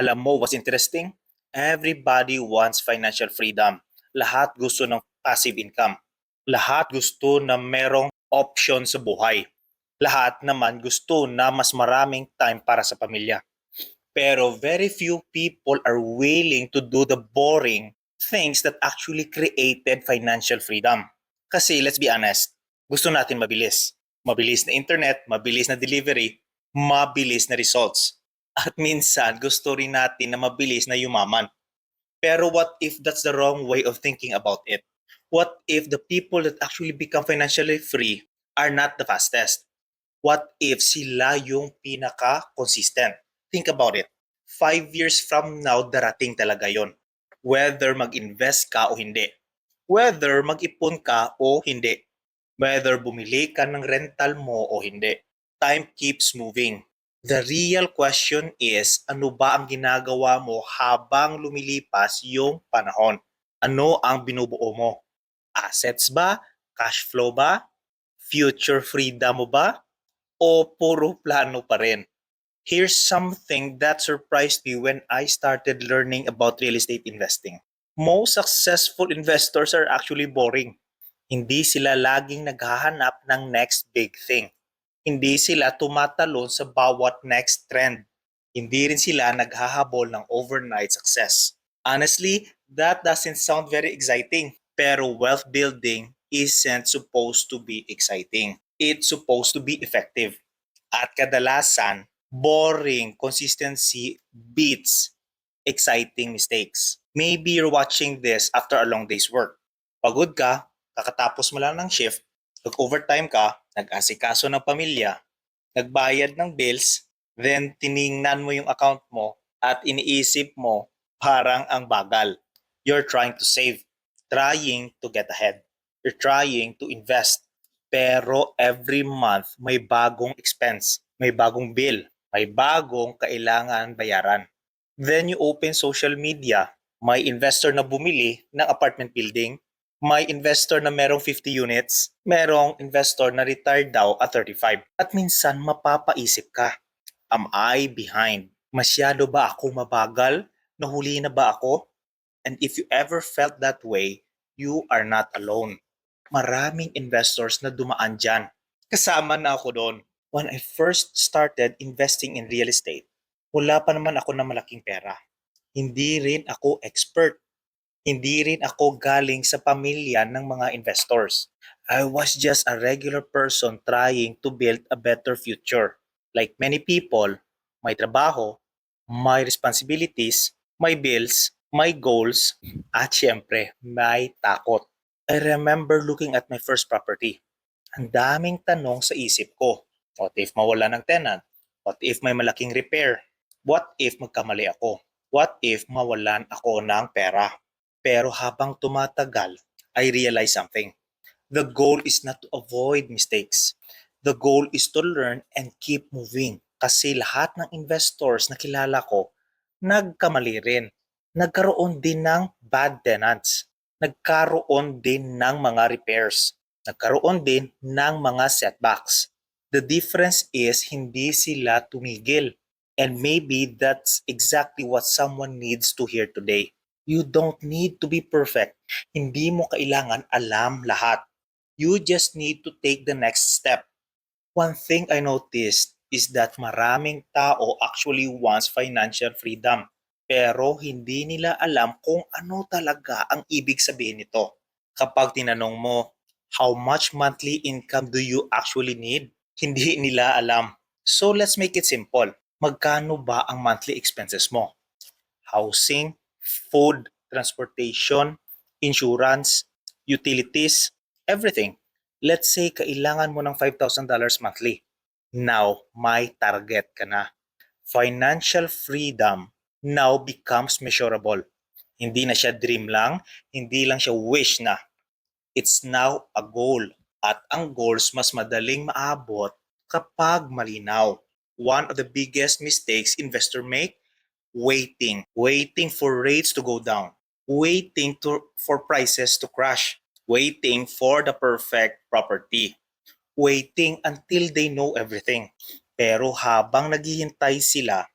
Alam mo what's interesting? Everybody wants financial freedom. Lahat gusto ng passive income. Lahat gusto na merong option sa buhay. Lahat naman gusto na mas maraming time para sa pamilya. Pero very few people are willing to do the boring things that actually created financial freedom. Kasi let's be honest, gusto natin mabilis. Mabilis na internet, mabilis na delivery, mabilis na results. At minsan gusto rin natin na mabilis na yumaman. Pero what if that's the wrong way of thinking about it? What if the people that actually become financially free are not the fastest? What if sila yung pinaka-consistent? Think about it. 5 years from now, darating talaga yon. Whether mag-invest ka o hindi. Whether mag-ipon ka o hindi. Whether bumili ka ng rental mo o hindi. Time keeps moving. The real question is, ano ba ang ginagawa mo habang lumilipas yung panahon? Ano ang binubuo mo? Assets ba? Cash flow ba? Future freedom mo ba? O puro plano pa rin? Here's something that surprised me when I started learning about real estate investing. Most successful investors are actually boring. Hindi sila laging naghahanap ng next big thing. Hindi sila tumatalon sa bawat next trend. Hindi rin sila naghahabol ng overnight success. Honestly, that doesn't sound very exciting. Pero wealth building isn't supposed to be exciting. It's supposed to be effective. At kadalasan, boring consistency beats exciting mistakes. Maybe you're watching this after a long day's work. Pagod ka, kakatapos mo lang ng shift, nag-overtime ka, nag-asikaso ng pamilya, nagbayad ng bills, then tiningnan mo yung account mo at iniisip mo parang ang bagal. You're trying to save, trying to get ahead. You're trying to invest. Pero every month may bagong expense, may bagong bill, may bagong kailangan bayaran. Then you open social media, may investor na bumili ng apartment building, may investor na merong 50 units, merong investor na retired daw at 35. At minsan mapapaisip ka, am I behind? Masyado ba ako mabagal? Nahuli na ba ako? And if you ever felt that way, you are not alone. Maraming investors na dumaan dyan. Kasama na ako doon. When I first started investing in real estate, wala pa naman ako na malaking pera. Hindi rin ako expert. Hindi rin ako galing sa pamilya ng mga investors. I was just a regular person trying to build a better future. Like many people, may trabaho, may responsibilities, may bills, may goals, at syempre, may takot. I remember looking at my first property. Ang daming tanong sa isip ko. What if mawala ng tenant? What if may malaking repair? What if magkamali ako? What if mawalan ako ng pera? Pero habang tumatagal, I realized something. The goal is not to avoid mistakes. The goal is to learn and keep moving. Kasi lahat ng investors na kilala ko, nagkamali rin. Nagkaroon din ng bad tenants. Nagkaroon din ng mga repairs. Nagkaroon din ng mga setbacks. The difference is hindi sila tumigil. And maybe that's exactly what someone needs to hear today. You don't need to be perfect. Hindi mo kailangan alam lahat. You just need to take the next step. One thing I noticed is that maraming tao actually wants financial freedom. Pero hindi nila alam kung ano talaga ang ibig sabihin nito. Kapag tinanong mo, how much monthly income do you actually need? Hindi nila alam. So let's make it simple. Magkano ba ang monthly expenses mo? Housing, food, transportation, insurance, utilities, everything. Let's say kailangan mo ng $5,000 monthly. Now, may target ka na. Financial freedom now becomes measurable. Hindi na siya dream lang, hindi lang siya wish na. It's now a goal. At ang goals mas madaling maabot kapag malinaw. One of the biggest mistakes investors make, waiting. Waiting for rates to go down. Waiting for prices to crash. Waiting for the perfect property. Waiting until they know everything. Pero habang naghihintay sila,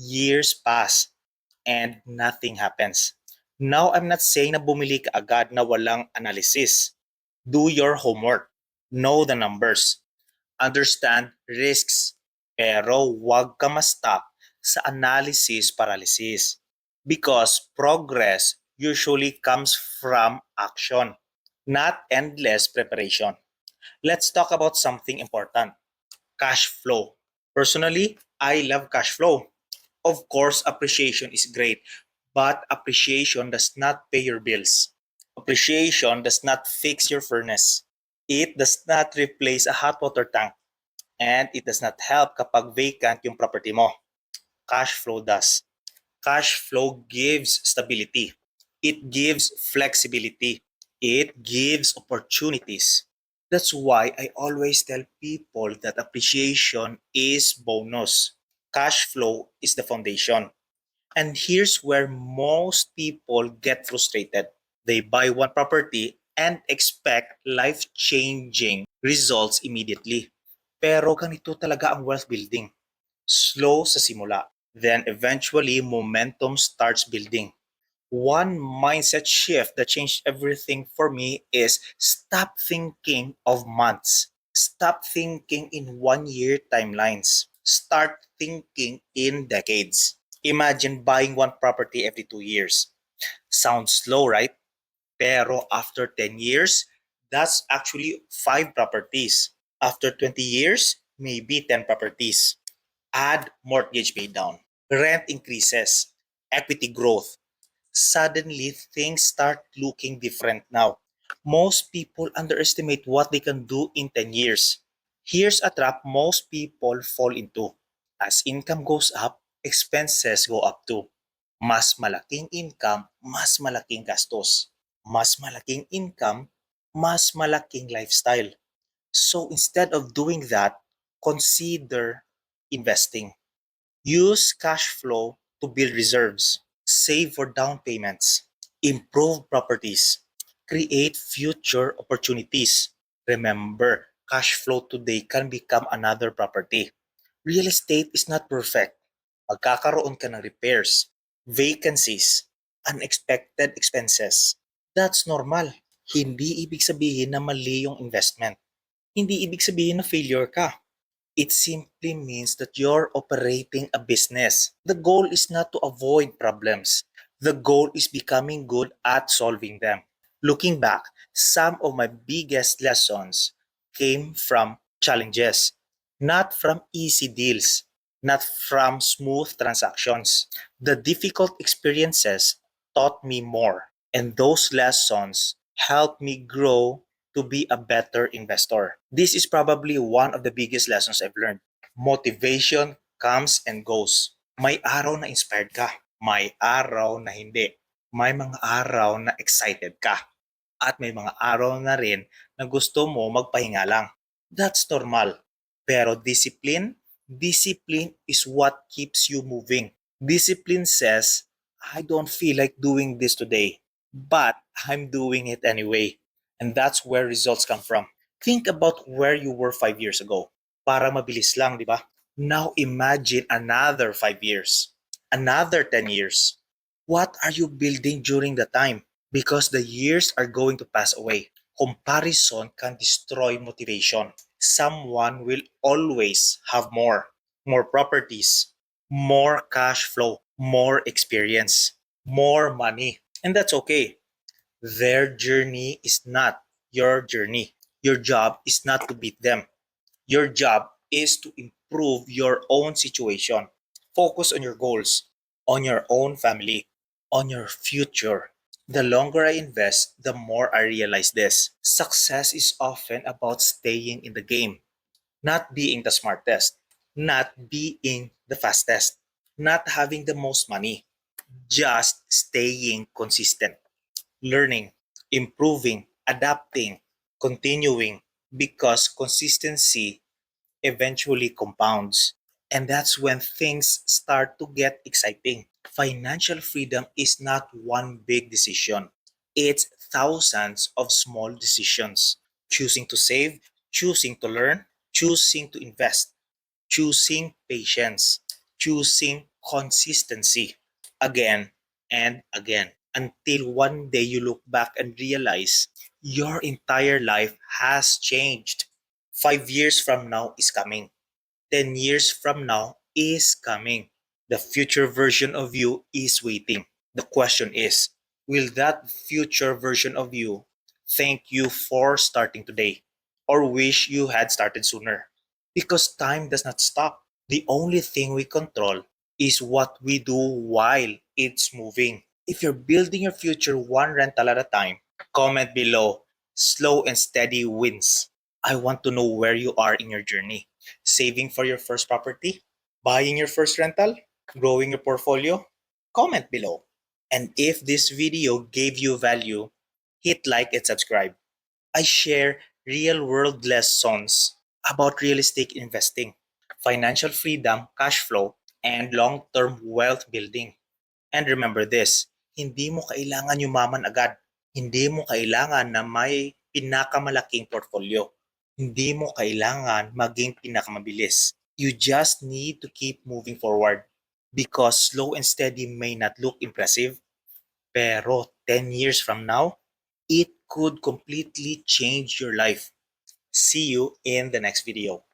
Years pass and nothing happens. Now, I'm not saying na bumili ka agad na walang analysis. Do your homework. Know the numbers. Understand risks. Pero huwag ka ma-stuck sa analysis paralysis. Because progress usually comes from action, not endless preparation. Let's talk about something important: cash flow. Personally, I love cash flow. Of course, appreciation is great, but appreciation does not pay your bills. Appreciation does not fix your furnace. It does not replace a hot water tank. And it does not help kapag vacant yung property mo. Cash flow does. Cash flow gives stability. It gives flexibility. It gives opportunities. That's why I always tell people that appreciation is bonus. Cash flow is the foundation. And here's where most people get frustrated. They buy one property and expect life-changing results immediately. Pero ganito talaga ang wealth building. Slow sa simula. Then eventually, momentum starts building. One mindset shift that changed everything for me is stop thinking of months. Stop thinking in 1 year timelines. Start thinking in decades. Imagine buying one property every 2 years. Sounds slow, right? Pero after 10 years, that's actually 5 properties. After 20 years, maybe 10 properties. Add mortgage pay down, rent increases, equity growth. Suddenly, things start looking different now. Most people underestimate what they can do in 10 years. Here's a trap most people fall into. As income goes up, expenses go up too. Mas malaking income, mas malaking gastos. Mas malaking income, mas malaking lifestyle. So instead of doing that, consider investing. Use cash flow to build reserves, save for down payments, improve properties, create future opportunities. Remember, cash flow today can become another property. Real estate is not perfect. Magkakaroon ka ng repairs, vacancies, unexpected expenses. That's normal. Hindi ibig sabihin na mali yung investment. Hindi ibig sabihin na failure ka. It simply means that you're operating a business. The goal is not to avoid problems. The goal is becoming good at solving them. Looking back, some of my biggest lessons came from challenges, not from easy deals, not from smooth transactions. The difficult experiences taught me more, and those lessons helped me grow to be a better investor. This is probably one of the biggest lessons I've learned. Motivation comes and goes. May araw na inspired ka. May araw na hindi. May mga araw na excited ka. At may mga araw na rin na gusto mo magpahinga lang. That's normal. Pero discipline is what keeps you moving. Discipline says, I don't feel like doing this today, but I'm doing it anyway. And that's where results come from. Think about where you were 5 years ago. Para mabilis lang, di ba? Now imagine another 5 years, another 10 years. What are you building during the time? Because the years are going to pass away. Comparison can destroy motivation. Someone will always have more. More properties, more cash flow, more experience, more money. And that's okay. Their journey is not your journey. Your job is not to beat them. Your job is to improve your own situation. Focus on your goals, on your own family, on your future. The longer I invest, the more I realize this. Success is often about staying in the game, not being the smartest, not being the fastest, not having the most money, just staying consistent, learning, improving, adapting, continuing, because consistency eventually compounds. And that's when things start to get exciting. Financial freedom is not one big decision, it's thousands of small decisions. Choosing to save, choosing to learn, choosing to invest, choosing patience, choosing consistency again and again until one day you look back and realize your entire life has changed. 5 years from now is coming. 10 years from now is coming. The future version of you is waiting. The question is, will that future version of you thank you for starting today or wish you had started sooner? Because time does not stop. The only thing we control is what we do while it's moving. If you're building your future one rental at a time, comment below. Slow and steady wins. I want to know where you are in your journey. Saving for your first property? Buying your first rental? Growing your portfolio? Comment below. And if this video gave you value, hit like and subscribe. I share real world lessons about real estate investing, financial freedom, cash flow, and long term wealth building. And remember this, hindi mo kailangan yumaman agad. Hindi mo kailangan na may pinakamalaking portfolio. Hindi mo kailangan maging pinakamabilis. You just need to keep moving forward. Because slow and steady may not look impressive, pero 10 years from now, it could completely change your life. See you in the next video.